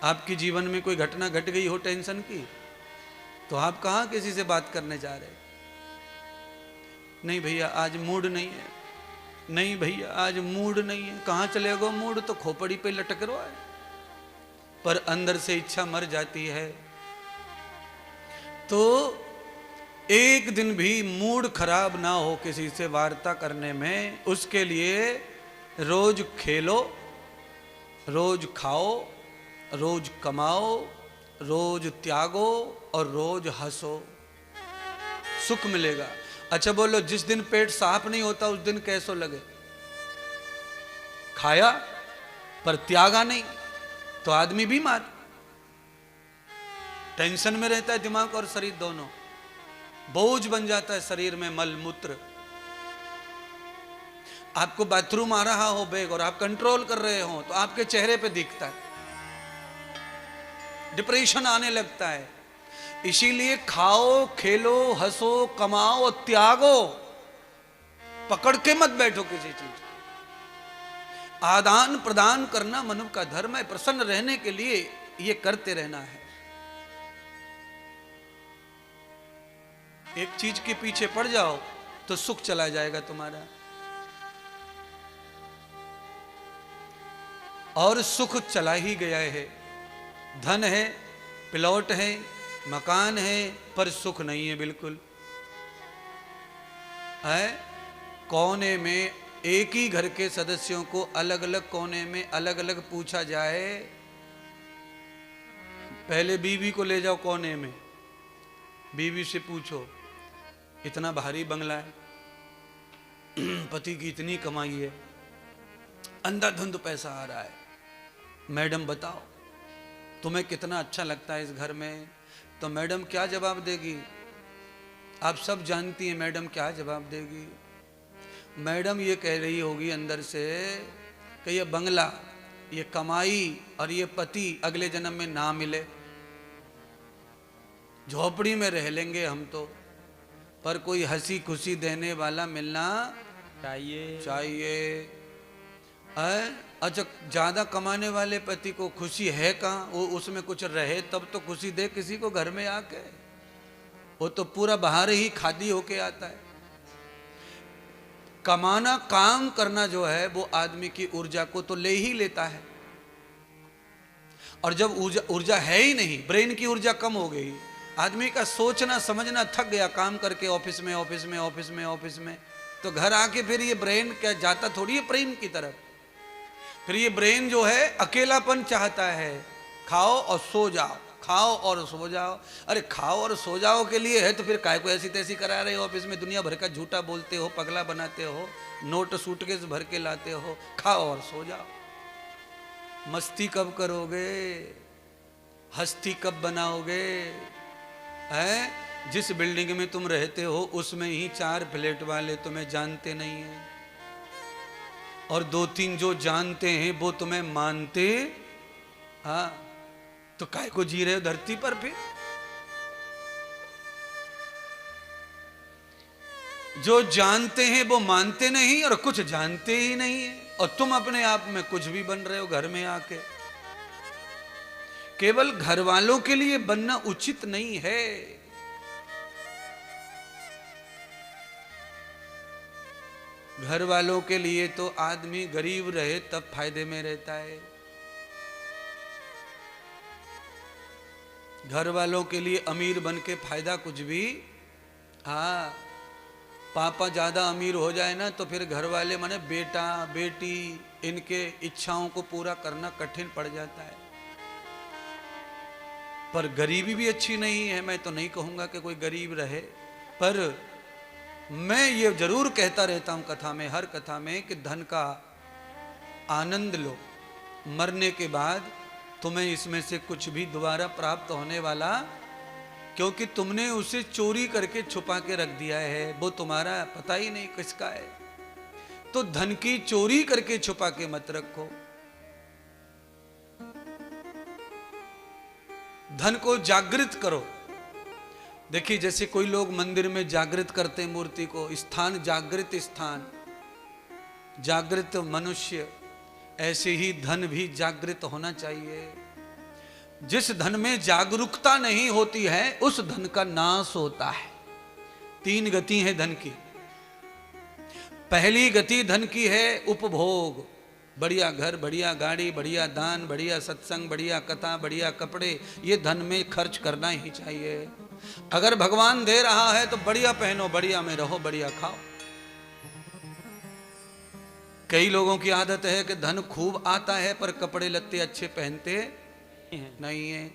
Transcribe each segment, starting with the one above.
आपके जीवन में कोई घटना घट गई हो टेंशन की, तो आप कहाँ किसी से बात करने जा रहे? नहीं भैया आज मूड नहीं है, नहीं भैया आज मूड नहीं है। कहाँ चले गो मूड? तो खोपड़ी पे लटक रहा है, पर अंदर से इच्छा मर जाती है। तो एक दिन भी मूड खराब ना हो किसी से वार्ता करने में, उसके लिए रोज खेलो, रोज खाओ, रोज कमाओ, रोज त्यागो और रोज हंसो, सुख मिलेगा। अच्छा बोलो, जिस दिन पेट साफ नहीं होता उस दिन कैसो लगे? खाया पर त्यागा नहीं तो आदमी बीमार, टेंशन में रहता है दिमाग और शरीर दोनों, बोझ बन जाता है शरीर में मल मूत्र। आपको बाथरूम आ रहा हो बैग और आप कंट्रोल कर रहे हो तो आपके चेहरे पे दिखता है, डिप्रेशन आने लगता है। इसीलिए खाओ, खेलो, हंसो, कमाओ और त्यागो, पकड़ के मत बैठो किसी चीज। आदान प्रदान करना मनुष्य का धर्म है, प्रसन्न रहने के लिए ये करते रहना है। एक चीज के पीछे पड़ जाओ तो सुख चला जाएगा तुम्हारा, और सुख चला ही गया है। धन है, प्लॉट है, मकान है, पर सुख नहीं है बिल्कुल। है कोने में एक ही घर के सदस्यों को अलग अलग कोने में अलग अलग पूछा जाए, पहले बीवी को ले जाओ कोने में, बीवी से पूछो इतना भारी बंगला है, पति की इतनी कमाई है, अंधाधुंध पैसा आ रहा है, मैडम बताओ तुम्हें कितना अच्छा लगता है इस घर में? तो मैडम क्या जवाब देगी? आप सब जानती हैं मैडम क्या जवाब देगी। मैडम ये कह रही होगी अंदर से कि ये बंगला, ये कमाई और ये पति अगले जन्म में ना मिले, झोपड़ी में रह लेंगे हम तो, पर कोई हंसी खुशी देने वाला मिलना चाहिए। अच्छा ज्यादा कमाने वाले पति को खुशी है कहाँ? वो उसमें कुछ रहे तब तो खुशी दे किसी को घर में आके, वो तो पूरा बाहर ही खादी होके आता है। कमाना, काम करना जो है वो आदमी की ऊर्जा को तो ले ही लेता है, और जब ऊर्जा है ही नहीं, ब्रेन की ऊर्जा कम हो गई, आदमी का सोचना समझना थक गया काम करके ऑफिस में ऑफिस में ऑफिस में ऑफिस में, तो घर आके फिर ये ब्रेन क्या जाता थोड़ी है प्रेम की तरफ। फिर ये ब्रेन जो है अकेलापन चाहता है, खाओ और सो जाओ, खाओ और सो जाओ। अरे खाओ और सो जाओ के लिए है तो फिर काय को ऐसी तैसी करा रहे हो ऑफिस में, दुनिया भर का झूठा बोलते हो, पगला बनाते हो, नोट सूटकेस भर के लाते हो, खाओ और सो जाओ। मस्ती कब करोगे? हस्ती कब बनाओगे? है जिस बिल्डिंग में तुम रहते हो उसमें ही 4 फ्लैट वाले तुम्हें जानते नहीं है, और 2-3 जो जानते हैं वो तुम्हें मानते। हाँ तो काय को जी रहे हो धरती पर? फिर जो जानते हैं वो मानते नहीं और कुछ जानते ही नहीं है, और तुम अपने आप में कुछ भी बन रहे हो घर में आके। केवल घर वालों के लिए बनना उचित नहीं है। घर वालों के लिए तो आदमी गरीब रहे तब फायदे में रहता है, घर वालों के लिए अमीर बन के फायदा कुछ भी। हाँ पापा ज्यादा अमीर हो जाए ना तो फिर घर वाले माने बेटा बेटी इनके इच्छाओं को पूरा करना कठिन पड़ जाता है। पर गरीबी भी अच्छी नहीं है, मैं तो नहीं कहूंगा कि कोई गरीब रहे, पर मैं ये जरूर कहता रहता हूं कथा में, हर कथा में, कि धन का आनंद लो, मरने के बाद तुम्हें इसमें से कुछ भी दोबारा प्राप्त होने वाला, क्योंकि तुमने उसे चोरी करके छुपा के रख दिया है, वो तुम्हारा पता ही नहीं किसका है। तो धन की चोरी करके छुपा के मत रखो, धन को जागृत करो। देखिए जैसे कोई लोग मंदिर में जागृत करते हैं मूर्ति को, स्थान जागृत स्थान, जागृत मनुष्य, ऐसे ही धन भी जागृत होना चाहिए। जिस धन में जागरूकता नहीं होती है उस धन का नाश होता है। 3 गति है धन की। पहली गति धन की है उपभोग, बढ़िया घर, बढ़िया गाड़ी, बढ़िया दान, बढ़िया सत्संग, बढ़िया कथा, बढ़िया कपड़े, ये धन में खर्च करना ही चाहिए। अगर भगवान दे रहा है तो बढ़िया पहनो, बढ़िया में रहो, बढ़िया खाओ। कई लोगों की आदत है कि धन खूब आता है पर कपड़े लत्ते अच्छे पहनते नहीं है।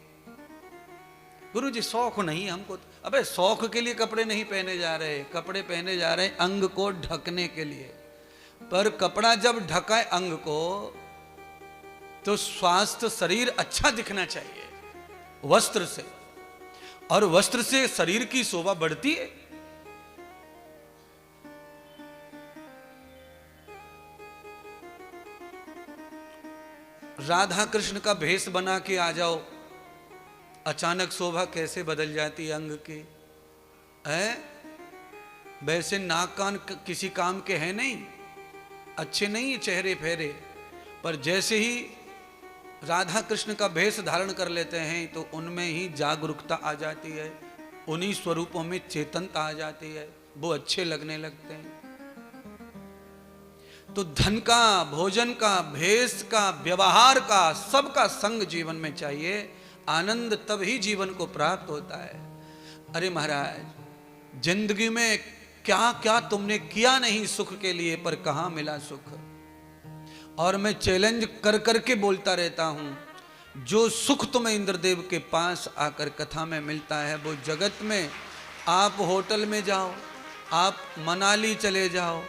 गुरु जी शौक नहीं हमको। अबे शौक के लिए कपड़े नहीं पहने जा रहे, कपड़े पहने जा रहे अंग को ढकने के लिए। पर कपड़ा जब ढकाए अंग को तो स्वास्थ्य शरीर अच्छा दिखना चाहिए वस्त्र से, और वस्त्र से शरीर की शोभा बढ़ती है। राधा कृष्ण का भेष बना के आ जाओ, अचानक शोभा कैसे बदल जाती अंग की है। वैसे नाक कान किसी काम के हैं नहीं, अच्छे नहीं चेहरे फेरे, पर जैसे ही राधा कृष्ण का भेष धारण कर लेते हैं तो उनमें ही जागरूकता आ जाती है, उन्हीं स्वरूपों में चेतनता आ जाती है, वो अच्छे लगने लगते हैं। तो धन का, भोजन का, भेष का, व्यवहार का, सबका संग जीवन में चाहिए। आनंद तभी जीवन को प्राप्त होता है। अरे महाराज, जिंदगी में क्या क्या तुमने किया नहीं सुख के लिए, पर कहां मिला सुख। और मैं चैलेंज कर करके बोलता रहता हूं, जो सुख तुम्हें इंद्रदेव के पास आकर कथा में मिलता है वो जगत में, आप होटल में जाओ, आप मनाली चले जाओ,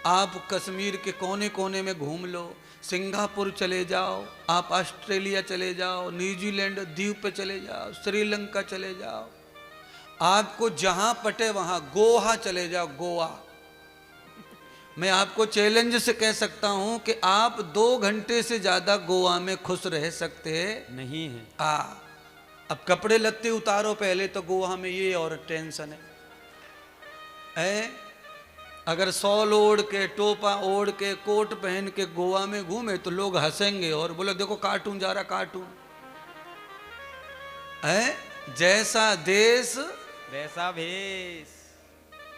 आप कश्मीर के कोने कोने में घूम लो, सिंगापुर चले जाओ, आप ऑस्ट्रेलिया चले जाओ, न्यूजीलैंड द्वीप पे चले जाओ, श्रीलंका चले जाओ, आपको जहां पटे वहां, गोवा चले जाओ, गोवा। मैं आपको चैलेंज से कह सकता हूं कि आप 2 घंटे से ज्यादा गोवा में खुश रह सकते नहीं है। अब कपड़े लत्ते उतारो पहले तो गोवा में ये और टेंशन है। अगर शॉल ओढ़ के, टोपा ओढ़ के, कोट पहन के गोवा में घूमे तो लोग हंसेंगे और बोले देखो कार्टून जा रहा, कार्टून है। जैसा देश वैसा भेष।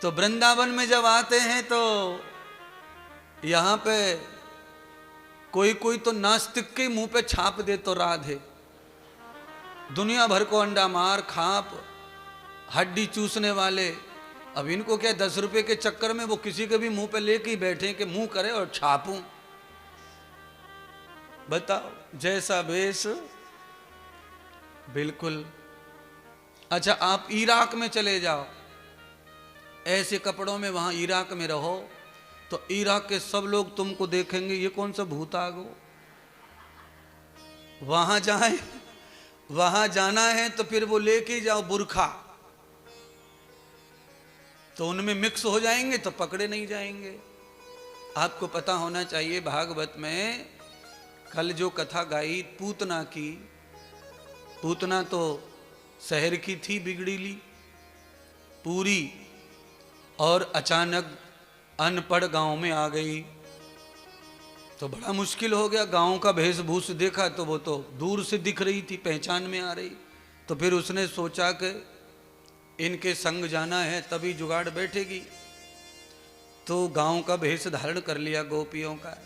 तो वृंदावन में जब आते हैं तो यहां पे कोई कोई तो नास्तिक के मुंह पे छाप दे तो राधे, दुनिया भर को अंडा मार खाप, हड्डी चूसने वाले। अब इनको क्या 10 रुपए के चक्कर में वो किसी के भी मुंह पे लेके ही बैठे कि मुंह करे और छापूं। बताओ, जैसा भेष बिल्कुल। अच्छा, आप इराक में चले जाओ, ऐसे कपड़ों में वहां इराक में रहो तो इराक के सब लोग तुमको देखेंगे, ये कौन सा भूत आ गो। वहां जाए, वहां जाना है तो फिर वो लेके जाओ बुरखा, तो उनमें मिक्स हो जाएंगे तो पकड़े नहीं जाएंगे। आपको पता होना चाहिए, भागवत में कल जो कथा गाई पूतना की, पूतना तो शहर की थी बिगड़ीली पूरी, और अचानक अनपढ़ गांव में आ गई तो बड़ा मुश्किल हो गया। गांव का वेशभूष देखा तो वो तो दूर से दिख रही थी, पहचान में आ रही। तो फिर उसने सोचा कि इनके संग जाना है तभी जुगाड़ बैठेगी, तो गांव का भेष धारण कर लिया गोपियों का।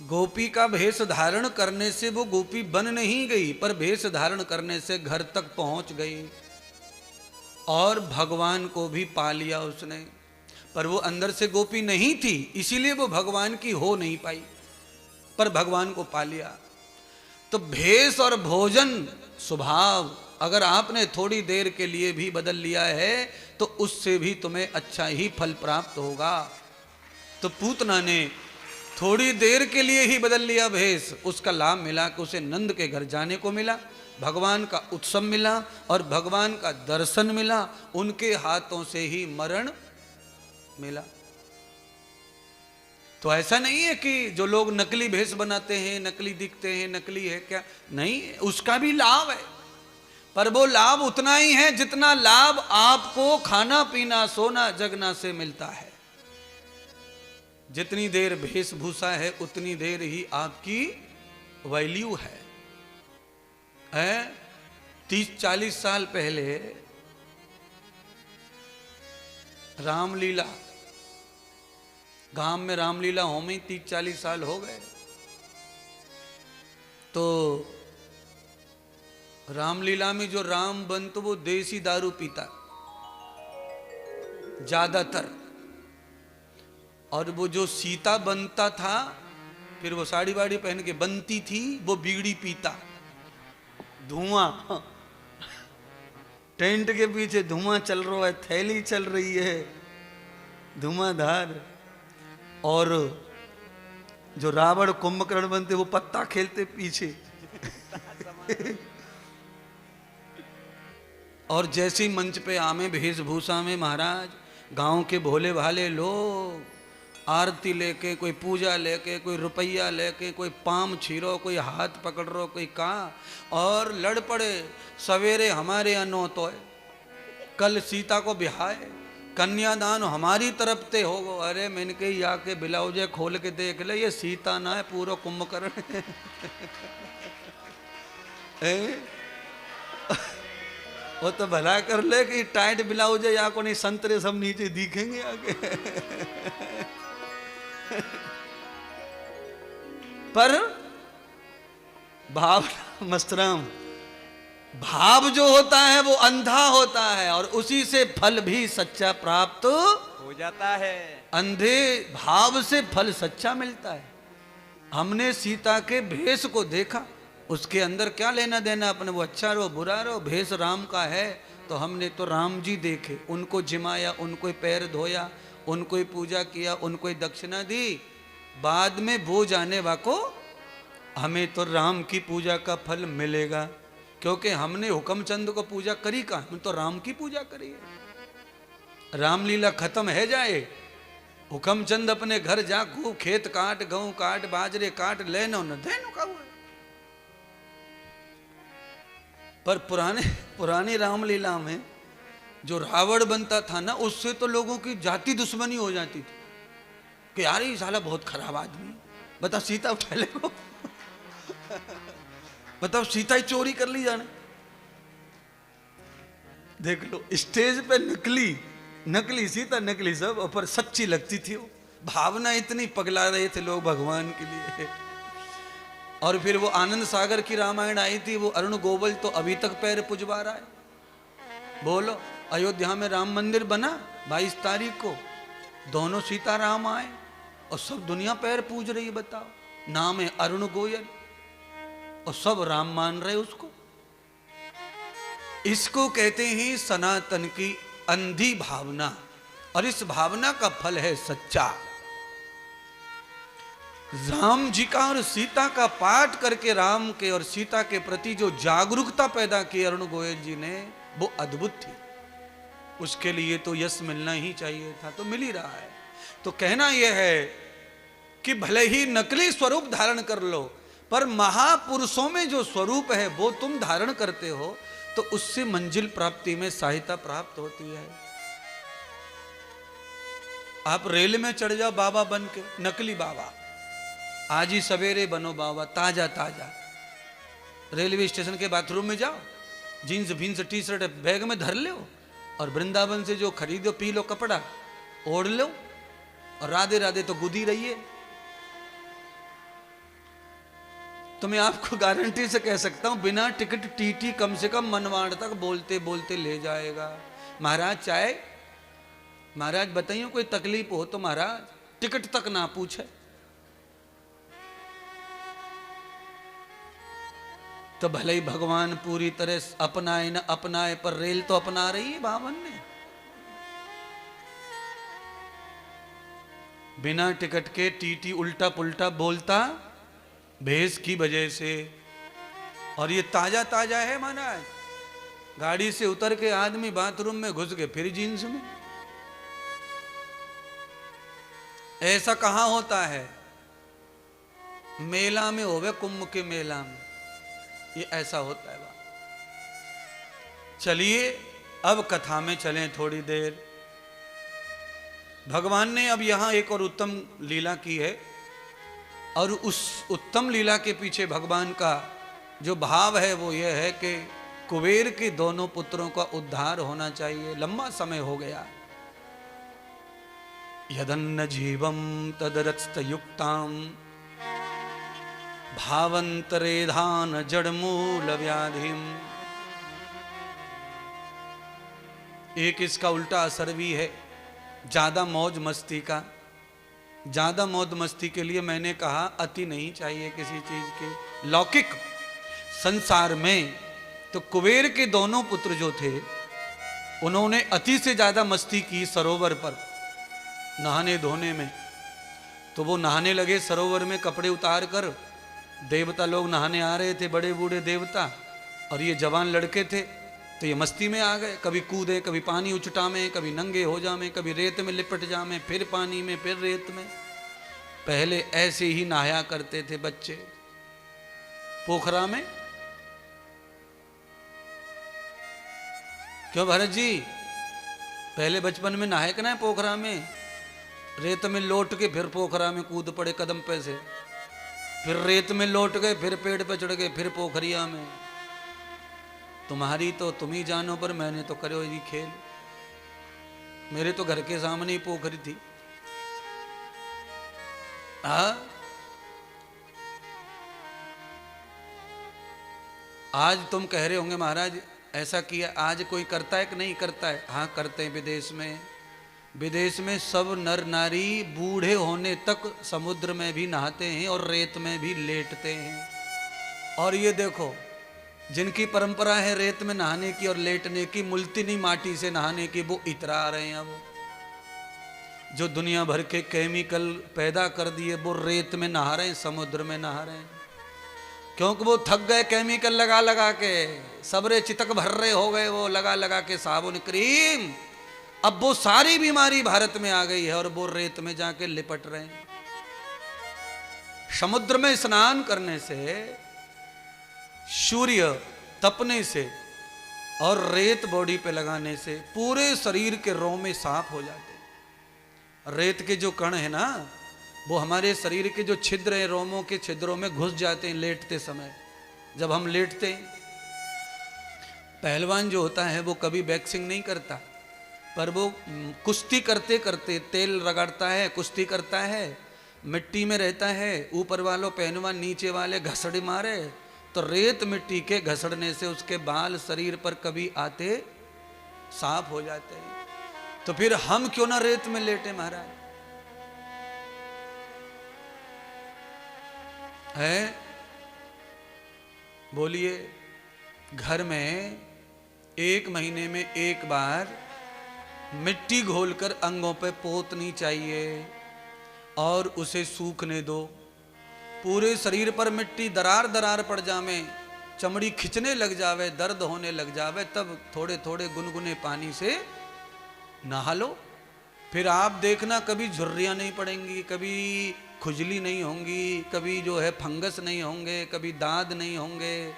गोपी का भेष धारण करने से वो गोपी बन नहीं गई, पर भेष धारण करने से घर तक पहुंच गई और भगवान को भी पा लिया उसने। पर वो अंदर से गोपी नहीं थी, इसीलिए वो भगवान की हो नहीं पाई, पर भगवान को पा लिया। तो भेष और भोजन स्वभाव अगर आपने थोड़ी देर के लिए भी बदल लिया है तो उससे भी तुम्हें अच्छा ही फल प्राप्त होगा। तो पूतना ने थोड़ी देर के लिए ही बदल लिया भेष, उसका लाभ मिला कि उसे नंद के घर जाने को मिला, भगवान का उत्सव मिला और भगवान का दर्शन मिला, उनके हाथों से ही मरण मिला। तो ऐसा नहीं है कि जो लोग नकली भेष बनाते हैं, नकली दिखते हैं, नकली है क्या, नहीं, उसका भी लाभ है, पर वो लाभ उतना ही है जितना लाभ आपको खाना पीना सोना जगना से मिलता है। जितनी देर वेशभूषा है उतनी देर ही आपकी वैल्यू है। है 30-40 साल पहले रामलीला, गांव में रामलीला हो में 30-40 साल हो गए। तो रामलीला में जो राम बनत वो देसी दारू पीता ज्यादातर, और वो जो सीता बनता था, फिर वो साड़ी वाड़ी पहन के बनती थी, वो बीड़ी पीता। धुआं, टेंट के पीछे धुआं चल रहा है, थैली चल रही है धुआंधार। और जो रावण कुंभकर्ण बनते वो पत्ता खेलते पीछे। और जैसे ही मंच पे आमे वेशभूषा में महाराज, गांव के भोले भाले लोग आरती लेके, कोई पूजा लेके, कोई रुपया लेके, कोई पाम छीरो, कोई हाथ पकड़ रो, कोई कहाँ, और लड़ पड़े। सवेरे हमारे अनो तो है, कल सीता को बिहाए, कन्यादान हमारी तरफ ते होगो। अरे मैंने कही आके ब्लाउजे खोल के देख ले, ये सीता ना है, पूरा कुंभकर्ण है। वो तो भला कर ले कि टाइट ब्लाउज है, या को नहीं संतरे सब नीचे दिखेंगे आगे। पर भाव मस्तराम, भाव जो होता है वो अंधा होता है, और उसी से फल भी सच्चा प्राप्त हो जाता है। अंधे भाव से फल सच्चा मिलता है। हमने सीता के भेष को देखा, उसके अंदर क्या लेना देना अपने, वो अच्छा रहो बुरा रहो, भेष राम का है। तो हमने तो राम जी देखे, उनको जिमाया, उनको पैर धोया, उनको ही पूजा किया, उनको ही दक्षिणा दी। बाद में वो जाने वाको हमें तो राम की पूजा का फल मिलेगा, क्योंकि हमने हुक्मचंद को पूजा करी कहाँ, हम तो राम की पूजा करी है। रामलीला खत्म है जाए, हुक्मचंद अपने घर जा, खूब खेत काट, गेहूं काट, बाजरे काट, लेनो न देनो का हुआ। पर पुरानी रामलीला में जो रावण बनता था ना, उससे तो लोगों की जाति दुश्मनी हो जाती थी कि यार ये साला बहुत खराब आदमी। बताओ सीता पहले को बताओ सीता ही चोरी कर ली जाने। देख लो स्टेज पे नकली सीता, नकली सब, और पर सच्ची लगती थी वो। भावना इतनी पगला रहे थे लोग भगवान के लिए। और फिर वो आनंद सागर की रामायण आई थी, वो अरुण गोविल तो अभी तक पैर पुजवा रहा है। बोलो, अयोध्या में राम मंदिर बना 22 तारीख को, दोनों सीता राम आए और सब दुनिया पैर पूज रही है। बताओ, नाम है अरुण गोयल और सब राम मान रहे उसको। इसको कहते हैं सनातन की अंधी भावना, और इस भावना का फल है सच्चा। राम जी का और सीता का पाठ करके राम के और सीता के प्रति जो जागरूकता पैदा की अरुण गोयल जी ने, वो अद्भुत थी। उसके लिए तो यश मिलना ही चाहिए था, तो मिल ही रहा है। तो कहना यह है कि भले ही नकली स्वरूप धारण कर लो, पर महापुरुषों में जो स्वरूप है वो तुम धारण करते हो, तो उससे मंजिल प्राप्ति में सहायता प्राप्त होती है। आप रेल में चढ़ जाओ बाबा बन के, नकली बाबा, आज ही सवेरे बनो बाबा, ताजा ताजा। रेलवे स्टेशन के बाथरूम में जाओ, जीन्स भीन्स टी शर्ट बैग में धर लो, और वृंदावन से जो खरीदो पी लो कपड़ा, ओढ़ लो, और राधे राधे तो गुदी रहिए। तो मैं आपको गारंटी से कह सकता हूं, बिना टिकट टीटी कम से कम मनवाड़ तक बोलते बोलते ले जाएगा। महाराज चाय, महाराज बताइए कोई तकलीफ हो तो महाराज टिकट तक ना पूछे। तो भले ही भगवान पूरी तरह अपनाए न अपनाए, पर रेल तो अपना रही है बावन ने। बिना टिकट के टीटी उल्टा पुल्टा बोलता भेष की वजह से। और ये ताजा ताजा है महाराज, गाड़ी से उतर के आदमी बाथरूम में घुस गए, फिर जींस में। ऐसा कहां होता है? मेला में होवे, कुंभ के मेला में ये ऐसा होता है। चलिए अब कथा में चलें थोड़ी देर। भगवान ने अब यहां एक और उत्तम लीला की है, और उस उत्तम लीला के पीछे भगवान का जो भाव है वो ये है कि कुबेर के दोनों पुत्रों का उद्धार होना चाहिए। लंबा समय हो गया। यदन्न जीवम तदरस्तयुक्ताम भावंतरेधान जड़मूल व्याधिम। एक इसका उल्टा असर भी है, ज्यादा मौज मस्ती का। ज्यादा मौज मस्ती के लिए मैंने कहा अति नहीं चाहिए किसी चीज के। लौकिक संसार में तो कुबेर के दोनों पुत्र जो थे उन्होंने अति से ज्यादा मस्ती की सरोवर पर नहाने धोने में। तो वो नहाने लगे सरोवर में कपड़े उतार कर। देवता लोग नहाने आ रहे थे, बड़े बूढ़े देवता, और ये जवान लड़के थे, तो ये मस्ती में आ गए। कभी कूदे, कभी पानी उचटा में, कभी नंगे हो जामे, कभी रेत में लिपट जामे, फिर पानी में, फिर रेत में। पहले ऐसे ही नहाया करते थे बच्चे पोखरा में। क्यों भरत जी, पहले बचपन में नहाए कि ना पोखरा में? रेत में लौट के फिर पोखरा में कूद पड़े कदम पे से, फिर रेत में लौट गए, फिर पेड़ पे चढ़ गए, फिर पोखरिया में। तुम्हारी तो तुम ही जानो, पर मैंने तो करो ये खेल। मेरे तो घर के सामने ही पोखरी थी। आज तुम कह रहे होंगे महाराज ऐसा किया, आज कोई करता है कि नहीं करता है? हाँ करते हैं। विदेश में, विदेश में सब नर नारी बूढ़े होने तक समुद्र में भी नहाते हैं और रेत में भी लेटते हैं। और ये देखो, जिनकी परंपरा है रेत में नहाने की और लेटने की, मुल्तिनी माटी से नहाने की, वो इतरा आ रहे हैं। अब जो दुनिया भर के केमिकल पैदा कर दिए वो रेत में नहा रहे हैं, समुद्र में नहा रहे हैं, क्योंकि वो थक गए केमिकल लगा लगा के। सबरे चितक भर रहे हो गए वो लगा लगा के साबुन क्रीम। अब वो सारी बीमारी भारत में आ गई है और वो रेत में जाके लिपट रहे हैं। समुद्र में स्नान करने से, सूर्य तपने से और रेत बॉडी पे लगाने से पूरे शरीर के रोमे साफ हो जाते हैं। रेत के जो कण है ना, वो हमारे शरीर के जो छिद्र हैं, रोमों के छिद्रों में घुस जाते हैं लेटते समय। जब हम लेटते हैं, पहलवान जो होता है वो कभी वैक्सिंग नहीं करता, पर वो कुश्ती करते करते तेल रगड़ता है, कुश्ती करता है, मिट्टी में रहता है, ऊपर वालों पहलवान नीचे वाले घसड़ मारे, तो रेत मिट्टी के घसड़ने से उसके बाल शरीर पर कभी आते साफ हो जाते हैं। तो फिर हम क्यों ना रेत में लेटे महाराज? है बोलिए। घर में 1 महीने में एक बार मिट्टी घोलकर अंगों पे पोतनी चाहिए और उसे सूखने दो। पूरे शरीर पर मिट्टी दरार दरार पड़ जावे, चमड़ी खिंचने लग जावे, दर्द होने लग जावे, तब थोड़े थोड़े गुनगुने पानी से नहा लो। फिर आप देखना कभी झुर्रियाँ नहीं पड़ेंगी, कभी खुजली नहीं होंगी, कभी जो है फंगस नहीं होंगे, कभी दाद नहीं होंगे।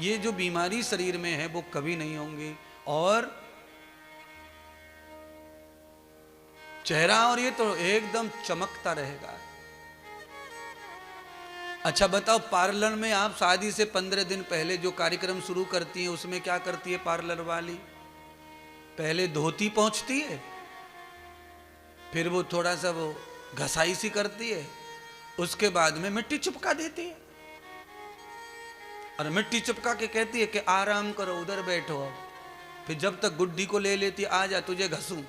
ये जो बीमारी शरीर में है वो कभी नहीं होंगी। और चेहरा और ये तो एकदम चमकता रहेगा। अच्छा बताओ, पार्लर में आप शादी से 15 दिन पहले जो कार्यक्रम शुरू करती हैं उसमें क्या करती है पार्लर वाली? पहले धोती पहुंचती है, फिर वो थोड़ा सा वो घसाई सी करती है, उसके बाद में मिट्टी चिपका देती है और मिट्टी चिपका के कहती है कि आराम करो, उधर बैठो। अब फिर जब तक गुड्डी को ले लेती, आ जा तुझे घसूं।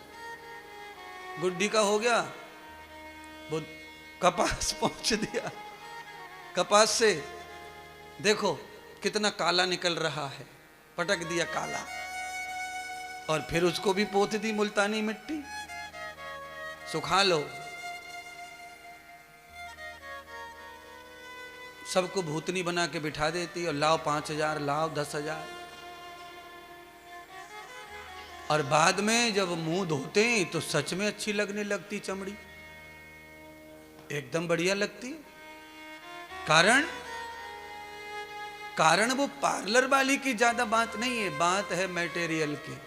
गुड्डी का हो गया, वो कपास पहुंच दिया, कपास से देखो कितना काला निकल रहा है, पटक दिया काला, और फिर उसको भी पोत दी मुल्तानी मिट्टी, सुखा लो। सबको भूतनी बना के बिठा देती और लाओ 5,000, लाओ 10,000। और बाद में जब मुंह धोते हैं तो सच में अच्छी लगने लगती, चमड़ी एकदम बढ़िया लगती। कारण वो पार्लर वाली की ज्यादा बात नहीं है, बात है मटेरियल की,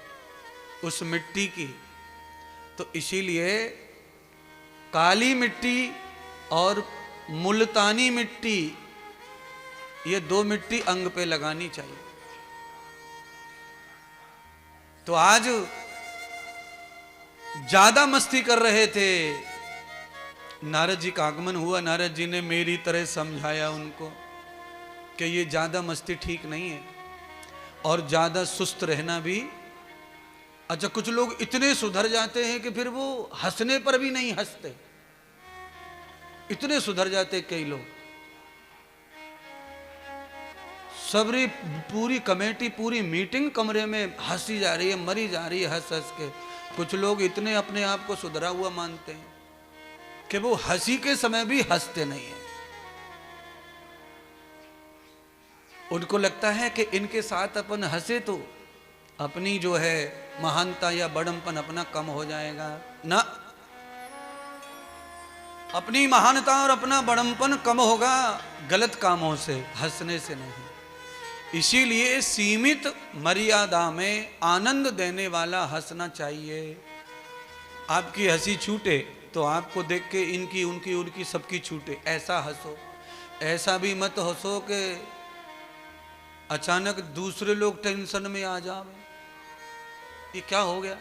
उस मिट्टी की। तो इसीलिए काली मिट्टी और मुल्तानी मिट्टी ये 2 मिट्टी अंग पे लगानी चाहिए। तो आज ज्यादा मस्ती कर रहे थे, नारद जी का आगमन हुआ, नारद जी ने मेरी तरह समझाया उनको कि ये ज्यादा मस्ती ठीक नहीं है और ज्यादा सुस्त रहना भी। अच्छा, कुछ लोग इतने सुधर जाते हैं कि फिर वो हंसने पर भी नहीं हंसते, इतने सुधर जाते कई लोग। सबरी पूरी कमेटी, पूरी मीटिंग कमरे में हंसी जा रही है, मरी जा रही है हंस हंस के। कुछ लोग इतने अपने आप को सुधरा हुआ मानते हैं कि वो हंसी के समय भी हंसते नहीं है। उनको लगता है कि इनके साथ अपन हंसे तो अपनी जो है महानता या बड़मपन अपना कम हो जाएगा। ना, अपनी महानता और अपना बड़मपन कम होगा गलत कामों से, हंसने से नहीं। इसीलिए सीमित मर्यादा में आनंद देने वाला हंसना चाहिए। आपकी हंसी छूटे तो आपको देख के इनकी, उनकी, उनकी, सबकी छूटे, ऐसा हंसो। ऐसा भी मत हंसो कि अचानक दूसरे लोग टेंशन में आ जावे, ये क्या हो गया।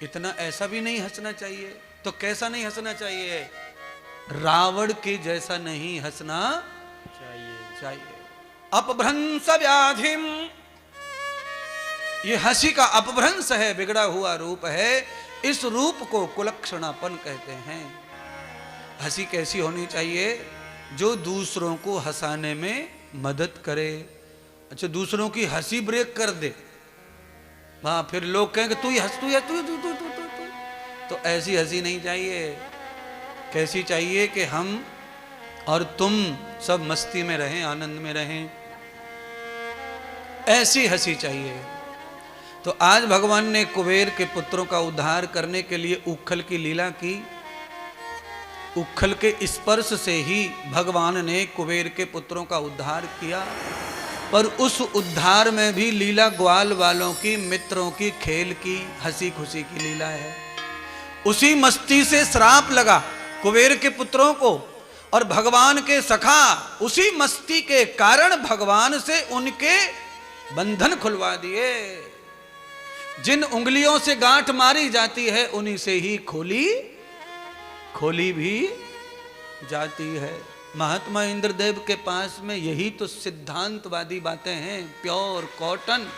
इतना ऐसा भी नहीं हंसना चाहिए। तो कैसा नहीं हंसना चाहिए? रावण के जैसा नहीं हंसना चाहिए। अपभ्रंश व्याधिम, ये हंसी का अपभ्रंश है, बिगड़ा हुआ रूप है। इस रूप को कुलक्षणापन कहते हैं। हंसी कैसी होनी चाहिए? जो दूसरों को हंसाने में मदद करे। अच्छा, दूसरों की हंसी ब्रेक कर दे, वहां फिर लोग कहेंगे तू ही हंस, तू तू तू तू तू तू। तो ऐसी हंसी नहीं चाहिए। कैसी चाहिए कि हम और तुम सब मस्ती में रहें, आनंद में रहें, ऐसी हंसी चाहिए। तो आज भगवान ने कुबेर के पुत्रों का उद्धार करने के लिए उखल की लीला की। उखल के स्पर्श से ही भगवान ने कुबेर के पुत्रों का उद्धार किया। पर उस उद्धार में भी लीला ग्वाल वालों की, मित्रों की, खेल की, हंसी खुशी की लीला है। उसी मस्ती से श्राप लगा कुबेर के पुत्रों को, और भगवान के सखा उसी मस्ती के कारण भगवान से उनके बंधन खुलवा दिए। जिन उंगलियों से गांठ मारी जाती है उन्हीं से ही खोली भी जाती है। महात्मा इंद्रदेव के पास में यही तो सिद्धांतवादी बातें हैं, प्योर कॉटन।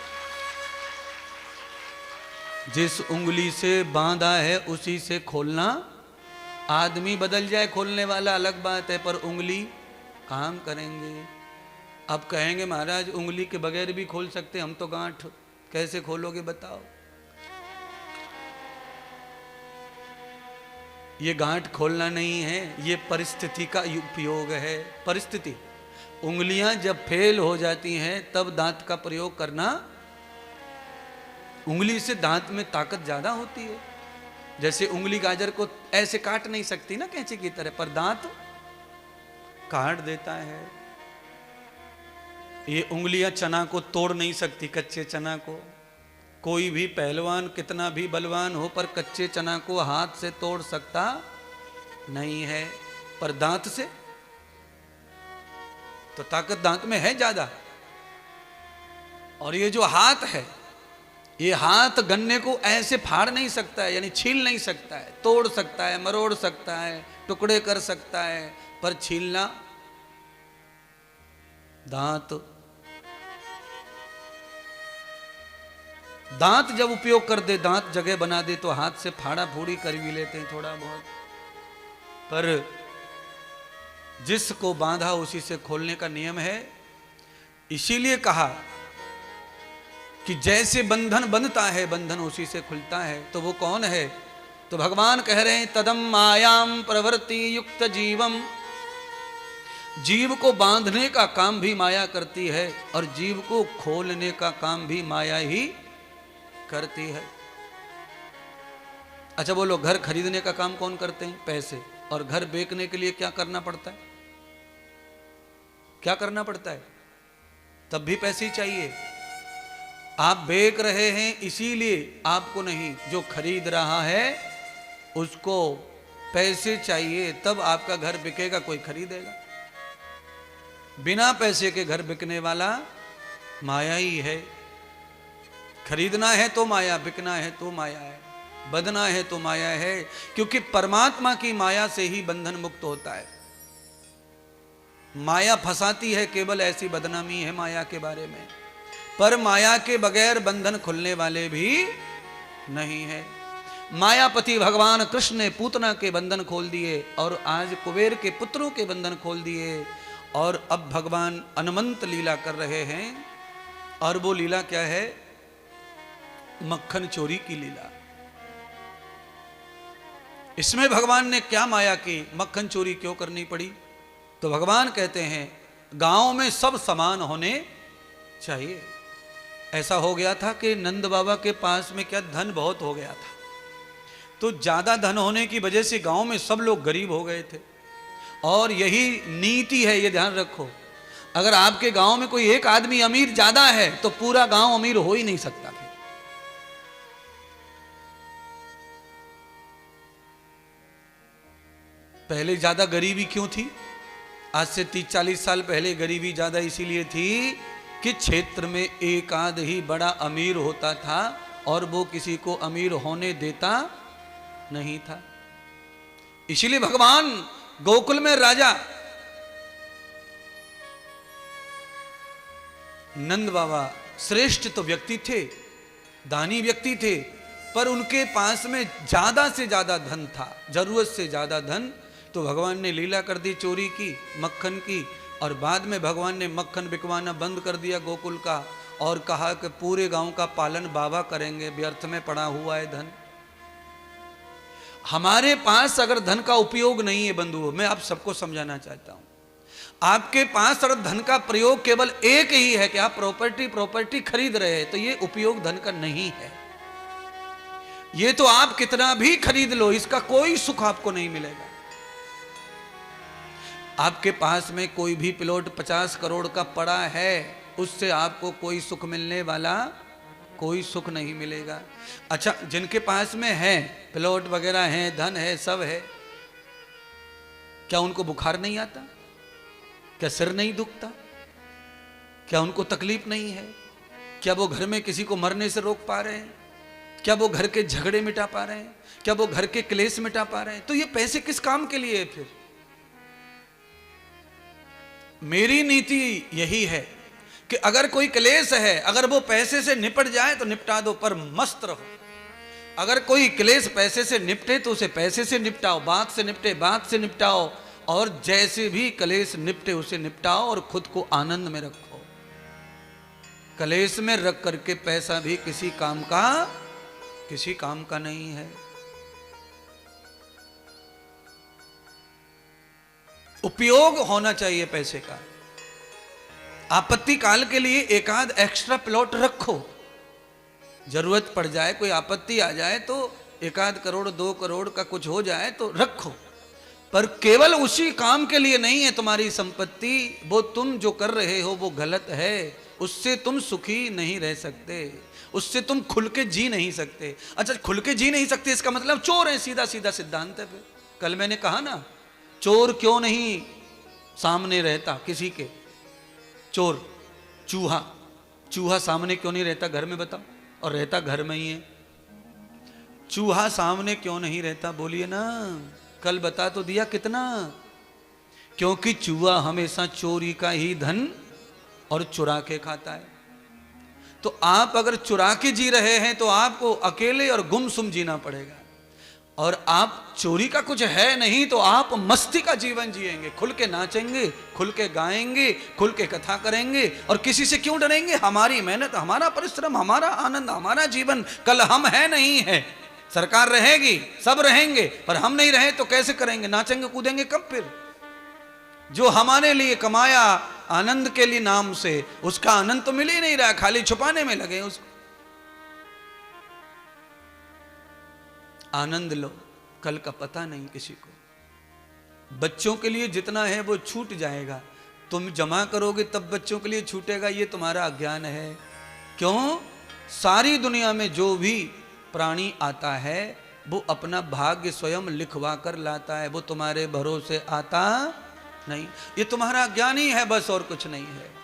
जिस उंगली से बांधा है उसी से खोलना। आदमी बदल जाए खोलने वाला अलग बात है, पर उंगली काम करेंगे। अब कहेंगे महाराज उंगली के बगैर भी खोल सकते, हम तो गांठ कैसे खोलोगे बताओ। ये गांठ खोलना नहीं है, ये परिस्थिति का उपयोग है। परिस्थिति, उंगलियां जब फेल हो जाती हैं तब दांत का प्रयोग करना। उंगली से दांत में ताकत ज्यादा होती है। जैसे उंगली गाजर को ऐसे काट नहीं सकती ना कैंची की तरह, पर दांत काट देता है। ये उंगलियां चना को तोड़ नहीं सकती, कच्चे चना को। कोई भी पहलवान कितना भी बलवान हो, पर कच्चे चना को हाथ से तोड़ सकता नहीं है, पर दांत से तो ताकत दांत में है ज्यादा। और ये जो हाथ है, ये हाथ गन्ने को ऐसे फाड़ नहीं सकता है, यानी छील नहीं सकता है। तोड़ सकता है, मरोड़ सकता है, टुकड़े कर सकता है, पर छीलना दांत। दांत जब उपयोग कर दे, दांत जगह बना दे, तो हाथ से फाड़ा फूड़ी कर भी लेते हैं थोड़ा बहुत, पर जिसको बांधा उसी से खोलने का नियम है। इसीलिए कहा कि जैसे बंधन बंधता है, बंधन उसी से खुलता है। तो वो कौन है? तो भगवान कह रहे हैं तदम मायाम प्रवृत्ति युक्त जीवम। जीव को बांधने का काम भी माया करती है, और जीव को खोलने का काम भी माया ही करती है। अच्छा बोलो, घर खरीदने का काम कौन करते हैं? पैसे। और घर बेचने के लिए क्या करना पड़ता है? क्या करना पड़ता है? तब भी पैसे ही चाहिए। आप बेच रहे हैं इसीलिए आपको नहीं, जो खरीद रहा है उसको पैसे चाहिए, तब आपका घर बिकेगा, कोई खरीदेगा। बिना पैसे के घर बिकने वाला माया ही है। खरीदना है तो माया, बिकना है तो माया है, बंधना है तो माया है, क्योंकि परमात्मा की माया से ही बंधन मुक्त होता है। माया फंसाती है, केवल ऐसी बदनामी है माया के बारे में, पर माया के बगैर बंधन खुलने वाले भी नहीं है। मायापति भगवान कृष्ण ने पूतना के बंधन खोल दिए और आज कुबेर के पुत्रों के बंधन खोल दिए, और अब भगवान अनंत लीला कर रहे हैं। और वो लीला क्या है? मक्खन चोरी की लीला। इसमें भगवान ने क्या माया की? मक्खन चोरी क्यों करनी पड़ी? तो भगवान कहते हैं गांव में सब समान होने चाहिए। ऐसा हो गया था कि नंद बाबा के पास में क्या धन बहुत हो गया था, तो ज्यादा धन होने की वजह से गांव में सब लोग गरीब हो गए थे। और यही नीति है, ये ध्यान रखो, अगर आपके गांव में कोई एक आदमी अमीर ज्यादा है तो पूरा गांव अमीर हो ही नहीं सकता। फिर पहले ज्यादा गरीबी क्यों थी? आज से 30-40 साल पहले गरीबी ज्यादा इसीलिए थी कि क्षेत्र में एक आध ही बड़ा अमीर होता था और वो किसी को अमीर होने देता नहीं था। इसीलिए भगवान गोकुल में राजा नंद बाबा श्रेष्ठ तो व्यक्ति थे, दानी व्यक्ति थे, पर उनके पास में ज्यादा से ज्यादा धन था, जरूरत से ज्यादा धन। तो भगवान ने लीला कर दी चोरी की, मक्खन की, और बाद में भगवान ने मक्खन बिकवाना बंद कर दिया गोकुल का, और कहा कि पूरे गांव का पालन बाबा करेंगे, व्यर्थ में पड़ा हुआ है धन। हमारे पास अगर धन का उपयोग नहीं है बंधुओं, मैं आप सबको समझाना चाहता हूं, आपके पास अगर धन का प्रयोग केवल एक ही है कि आप प्रॉपर्टी खरीद रहे हैं, तो ये उपयोग धन का नहीं है। ये तो आप कितना भी खरीद लो, इसका कोई सुख आपको नहीं मिलेगा। आपके पास में कोई भी प्लॉट 50 करोड़ का पड़ा है, उससे आपको कोई सुख मिलने वाला कोई सुख नहीं मिलेगा। अच्छा, जिनके पास में है प्लॉट वगैरह है, धन है, सब है, क्या उनको बुखार नहीं आता? क्या सिर नहीं दुखता? क्या उनको तकलीफ नहीं है? क्या वो घर में किसी को मरने से रोक पा रहे हैं? क्या वो घर के झगड़े मिटा पा रहे हैं? क्या वो घर के क्लेश मिटा पा रहे हैं? तो ये पैसे किस काम के लिए है फिर? मेरी नीति यही है कि अगर कोई क्लेश है, अगर वो पैसे से निपट जाए तो निपटा दो, पर मस्त रहो। अगर कोई क्लेश पैसे से निपटे तो उसे पैसे से निपटाओ, बात से निपटे बात से निपटाओ, और जैसे भी क्लेश निपटे उसे निपटाओ, और खुद को आनंद में रखो। क्लेश में रख करके पैसा भी किसी काम का नहीं है। उपयोग होना चाहिए पैसे का। आपत्ति काल के लिए एक आध एक्स्ट्रा प्लॉट रखो, जरूरत पड़ जाए, कोई आपत्ति आ जाए तो 1-2 करोड़ 2 करोड़ का कुछ हो जाए तो रखो, पर केवल उसी काम के लिए नहीं है तुम्हारी संपत्ति। वो तुम जो कर रहे हो वो गलत है, उससे तुम सुखी नहीं रह सकते, उससे तुम खुल के जी नहीं सकते। अच्छा, खुल के जी नहीं सकते इसका मतलब चोर है, सीधा सीधा सिद्धांत है। कल मैंने कहा ना, चोर क्यों नहीं सामने रहता किसी के? चोर, चूहा सामने क्यों नहीं रहता घर में, बताओ? और रहता घर में ही है। चूहा सामने क्यों नहीं रहता? बोलिए ना, कल बता तो दिया कितना। क्योंकि चूहा हमेशा चोरी का ही धन और चुरा के खाता है। तो आप अगर चुरा के जी रहे हैं तो आपको अकेले और गुमसुम जीना पड़ेगा, और आप चोरी का कुछ है नहीं तो आप मस्ती का जीवन जिएंगे, खुल के नाचेंगे, खुल के गाएंगे, खुल के कथा करेंगे, और किसी से क्यों डरेंगे? हमारी मेहनत, हमारा परिश्रम, हमारा आनंद, हमारा जीवन। कल हम है नहीं है, सरकार रहेगी, सब रहेंगे, पर हम नहीं रहे तो कैसे करेंगे? नाचेंगे कूदेंगे कब फिर? जो हमारे लिए कमाया आनंद के लिए नाम से, उसका आनंद तो मिल ही नहीं रहा, खाली छुपाने में लगे उसको। आनंद लो, कल का पता नहीं किसी को। बच्चों के लिए जितना है वो छूट जाएगा, तुम जमा करोगे तब बच्चों के लिए छूटेगा, ये तुम्हारा अज्ञान है। क्यों? सारी दुनिया में जो भी प्राणी आता है वो अपना भाग्य स्वयं लिखवा कर लाता है, वो तुम्हारे भरोसे आता नहीं, ये तुम्हारा ज्ञान ही है बस, और कुछ नहीं है।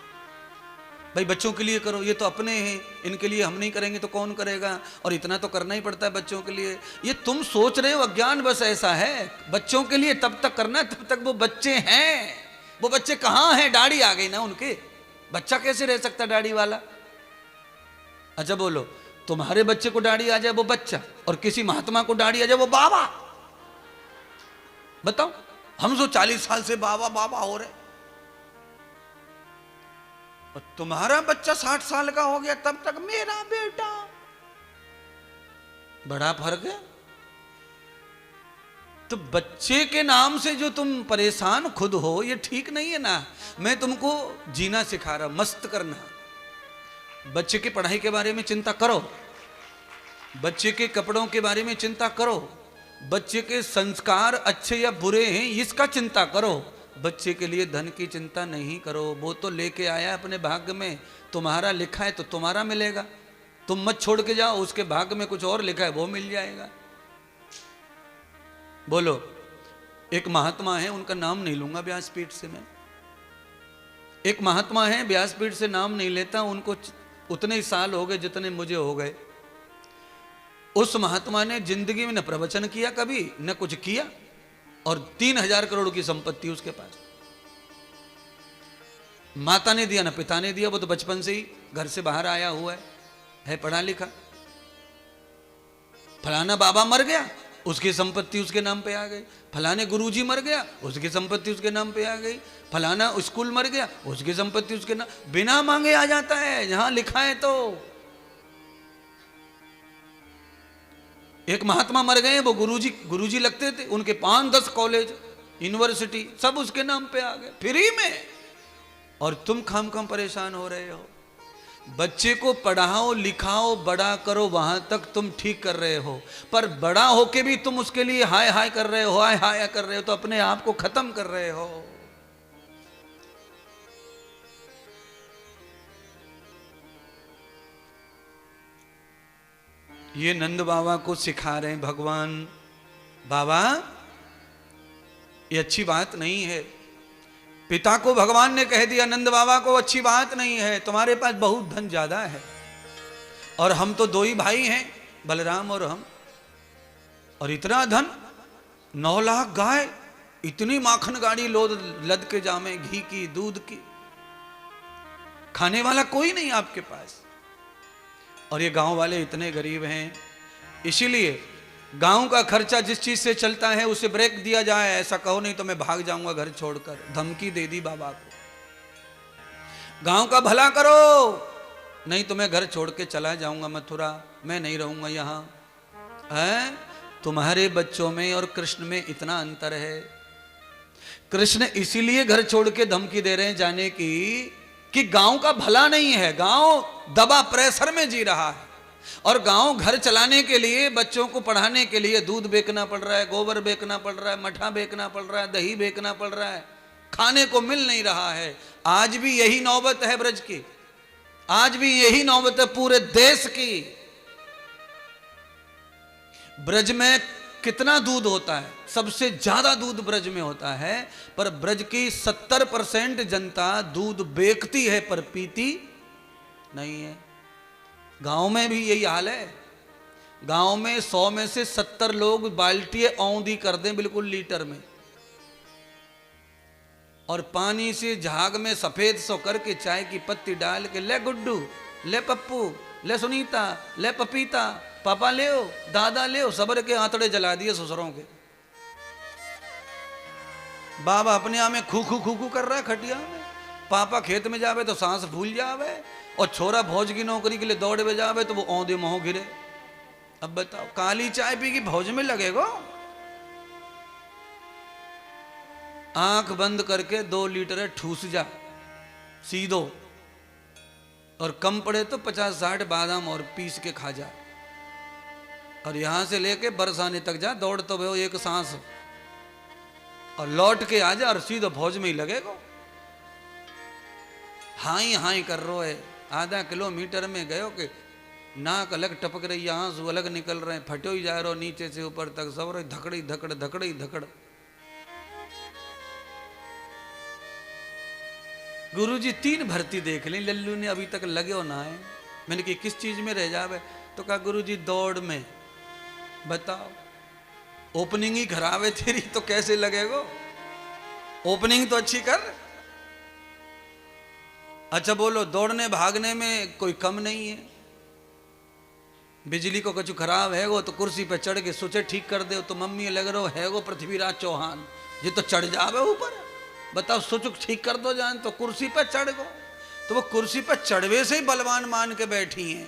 भाई बच्चों के लिए करो, ये तो अपने हैं, इनके लिए हम नहीं करेंगे तो कौन करेगा, और इतना तो करना ही पड़ता है बच्चों के लिए। ये तुम सोच रहे हो, अज्ञान बस ऐसा है। बच्चों के लिए तब तक करना है तब तक वो बच्चे हैं। वो बच्चे कहाँ हैं? दाढ़ी आ गई ना उनके, बच्चा कैसे रह सकता दाढ़ी वाला? अच्छा बोलो, तुम्हारे बच्चे को दाढ़ी आ जाए वो बच्चा, और किसी महात्मा को दाढ़ी आ जाए वो बाबा। बताओ, हम तो 40 साल से बाबा बाबा हो रहे, और तुम्हारा बच्चा 60 साल का हो गया तब तक मेरा बेटा। बड़ा फर्क है। तो बच्चे के नाम से जो तुम परेशान खुद हो, ये ठीक नहीं है ना। मैं तुमको जीना सिखा रहा, मस्त करना। बच्चे की पढ़ाई के बारे में चिंता करो, बच्चे के कपड़ों के बारे में चिंता करो, बच्चे के संस्कार अच्छे या बुरे हैं इसका चिंता करो। बच्चे के लिए धन की चिंता नहीं करो, वो तो लेके आया अपने भाग्य में। तुम्हारा लिखा है तो तुम्हारा मिलेगा, तुम मत छोड़ के जाओ, उसके भाग्य में कुछ और लिखा है वो मिल जाएगा। बोलो, एक महात्मा है, उनका नाम नहीं लूंगा व्यासपीठ से मैं। एक महात्मा है, व्यासपीठ से नाम नहीं लेता, उनको उतने ही साल हो गए जितने मुझे हो गए। उस महात्मा ने जिंदगी में न प्रवचन किया कभी, न कुछ किया, और 3000 करोड़ की संपत्ति उसके पास। माता ने दिया न पिता ने दिया, वो तो बचपन से ही घर से बाहर आया हुआ है पढ़ा लिखा। फलाना बाबा मर गया, उसकी संपत्ति उसके नाम पे आ गई। फलाने गुरुजी मर गया, उसकी संपत्ति उसके नाम पे आ गई। फलाना स्कूल मर गया, उसकी संपत्ति उसके नाम, बिना मांगे आ जाता है जहां लिखा है। तो एक महात्मा मर गए, वो गुरुजी लगते थे, उनके 5-10 कॉलेज यूनिवर्सिटी सब उसके नाम पे आ गए फ्री में, और तुम खाम परेशान हो रहे हो। बच्चे को पढ़ाओ लिखाओ बड़ा करो, वहां तक तुम ठीक कर रहे हो, पर बड़ा होके भी तुम उसके लिए हाय हाय कर रहे हो, हाय हाय कर रहे हो, तो अपने आप को खत्म कर रहे हो। ये नंद बाबा को सिखा रहे हैं भगवान, बाबा ये अच्छी बात नहीं है। पिता को भगवान ने कह दिया नंद बाबा को, अच्छी बात नहीं है, तुम्हारे पास बहुत धन ज्यादा है, और हम तो 2 ही भाई हैं, बलराम और हम, और इतना धन, 9 लाख गाय, इतनी माखन गाड़ी लद के जामे, घी की दूध की, खाने वाला कोई नहीं आपके पास, और ये गांव वाले इतने गरीब हैं, इसीलिए गांव का खर्चा जिस चीज से चलता है उसे ब्रेक दिया जाए, ऐसा कहो नहीं तो मैं भाग जाऊंगा घर छोड़कर। धमकी दे दी बाबा को, गांव का भला करो नहीं तो मैं घर छोड़ के चला जाऊंगा मथुरा, मैं नहीं रहूंगा यहां। है तुम्हारे बच्चों में और कृष्ण में इतना अंतर है। कृष्ण इसीलिए घर छोड़ के धमकी दे रहे हैं जाने की कि गांव का भला नहीं है, गांव दबा प्रेशर में जी रहा है, और गांव घर चलाने के लिए, बच्चों को पढ़ाने के लिए दूध बेचना पड़ रहा है, गोबर बेचना पड़ रहा है, मठा बेचना पड़ रहा है, दही बेचना पड़ रहा है, खाने को मिल नहीं रहा है। आज भी यही नौबत है ब्रज की, आज भी यही नौबत है पूरे देश की। ब्रज में कितना दूध होता है? सबसे ज्यादा दूध ब्रज में होता है, पर ब्रज की 70% जनता दूध बेचती है पर पीती नहीं है। गांव में भी यही हाल है। गांव में 100 में से 70 लोग बाल्टी औंधी कर दें बिल्कुल लीटर में, और पानी से झाग में सफेद सो करके चाय की पत्ती डाल के, ले गुड्डू, ले पप्पू, ले सुनीता, ले पपीता, पापा ले ओ, दादा ले ओ, सबर के आंतड़े जला दिए ससुरों के। बाबा अपने आप में खू खू कर रहा है खटिया में, पापा खेत में जावे तो सांस भूल जावे, और छोरा फौज की नौकरी के लिए दौड़ में जावे तो वो औंधे मोह गिरे। अब बताओ, काली चाय पी की फौज में लगेगा? आंख बंद करके 2 लीटर ठूस जा सीधो, और कम पड़े तो 50-60 बादाम और पीस के खा जा, और यहां से लेके बरसाने तक जा, दौड़ तो वो एक सांस, और लौट के आ जा और सीधो फौज में ही लगेगा। हाई हाई कर रो है, आधा किलोमीटर में गयो कि नाक अलग टपक रही है, आंसू अलग निकल रहे हैं, फटो ही जा रहे हो नीचे से ऊपर तक, सब रही धकड़ी धकड़ धकड़ी धकड़। गुरुजी 3 भर्ती देख ली, लल्लू ने अभी तक लगे हो ना है। मैंने कहा किस चीज में रह जावे? तो कहा गुरुजी दौड़ में। बताओ, ओपनिंग ही खराब है तेरी तो कैसे लगेगा? ओपनिंग तो अच्छी कर। अच्छा बोलो, दौड़ने भागने में कोई कम नहीं है। बिजली को कुछ खराब है वो तो कुर्सी पे चढ़ के सोचे ठीक कर दे तो मम्मी लग रहा है वो पृथ्वीराज चौहान ये तो चढ़ जावे ऊपर। बताओ सोचो ठीक कर दो जान तो कुर्सी पे चढ़ गो। तो वो कुर्सी पे चढ़वे से ही बलवान मान के बैठी हैं।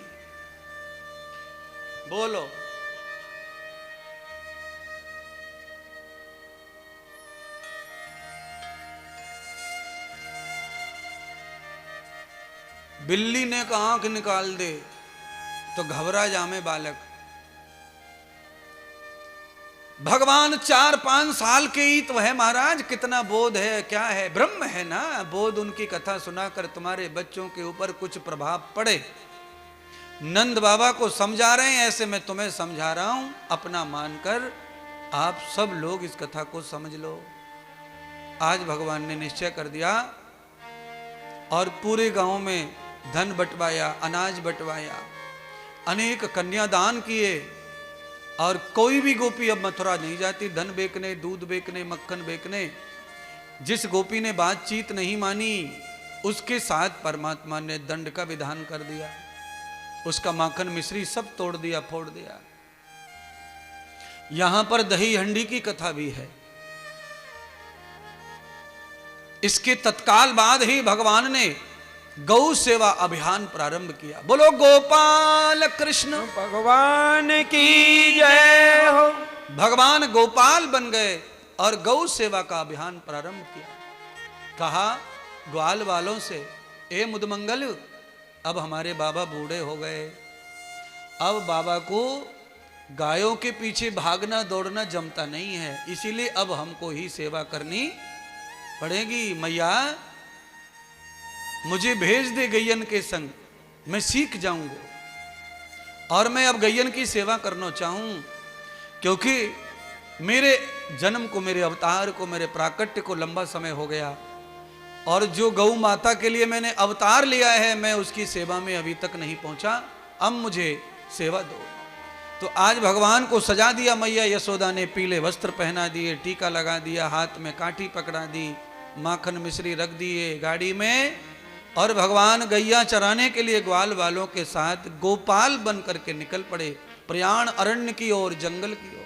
बोलो, बिल्ली ने कहा आंख निकाल दे तो घबरा जामे बालक। भगवान 4-5 साल के ही तो है महाराज, कितना बोध है, क्या है, ब्रह्म है ना। बोध उनकी कथा सुनाकर तुम्हारे बच्चों के ऊपर कुछ प्रभाव पड़े। नंद बाबा को समझा रहे हैं, ऐसे मैं तुम्हें समझा रहा हूं, अपना मानकर आप सब लोग इस कथा को समझ लो। आज भगवान ने निश्चय कर दिया और पूरे गांव में धन बंटवाया, अनाज बंटवाया, अनेक कन्यादान किए और कोई भी गोपी अब मथुरा नहीं जाती धन बेचने, दूध बेचने, मक्खन बेचने। जिस गोपी ने बातचीत नहीं मानी उसके साथ परमात्मा ने दंड का विधान कर दिया। उसका माखन मिश्री सब तोड़ दिया, फोड़ दिया। यहां पर दही हंडी की कथा भी है। इसके तत्काल बाद ही भगवान ने गौ सेवा अभियान प्रारंभ किया। बोलो गोपाल कृष्ण भगवान की जय हो। भगवान गोपाल बन गए और गौ सेवा का अभियान प्रारंभ किया। कहा ग्वाल वालों से, ए मुदमंगल, अब हमारे बाबा बूढ़े हो गए, अब बाबा को गायों के पीछे भागना दौड़ना जमता नहीं है, इसीलिए अब हमको ही सेवा करनी पड़ेगी। मैया मुझे भेज दे गैयन के संग, मैं सीख जाऊंगा और मैं अब गैयन की सेवा करना चाहूं, क्योंकि मेरे जन्म को, मेरे अवतार को, मेरे प्राकट्य को लंबा समय हो गया और जो गौ माता के लिए मैंने अवतार लिया है मैं उसकी सेवा में अभी तक नहीं पहुंचा, अब मुझे सेवा दो। तो आज भगवान को सजा दिया। मैया यशोदा ने पीले वस्त्र पहना दिए, टीका लगा दिया, हाथ में काठी पकड़ा दी, माखन मिश्री रख दिए गाड़ी में और भगवान गैया चराने के लिए ग्वाल वालों के साथ गोपाल बन करके निकल पड़े प्रयाण अरण्य की ओर, जंगल की ओर।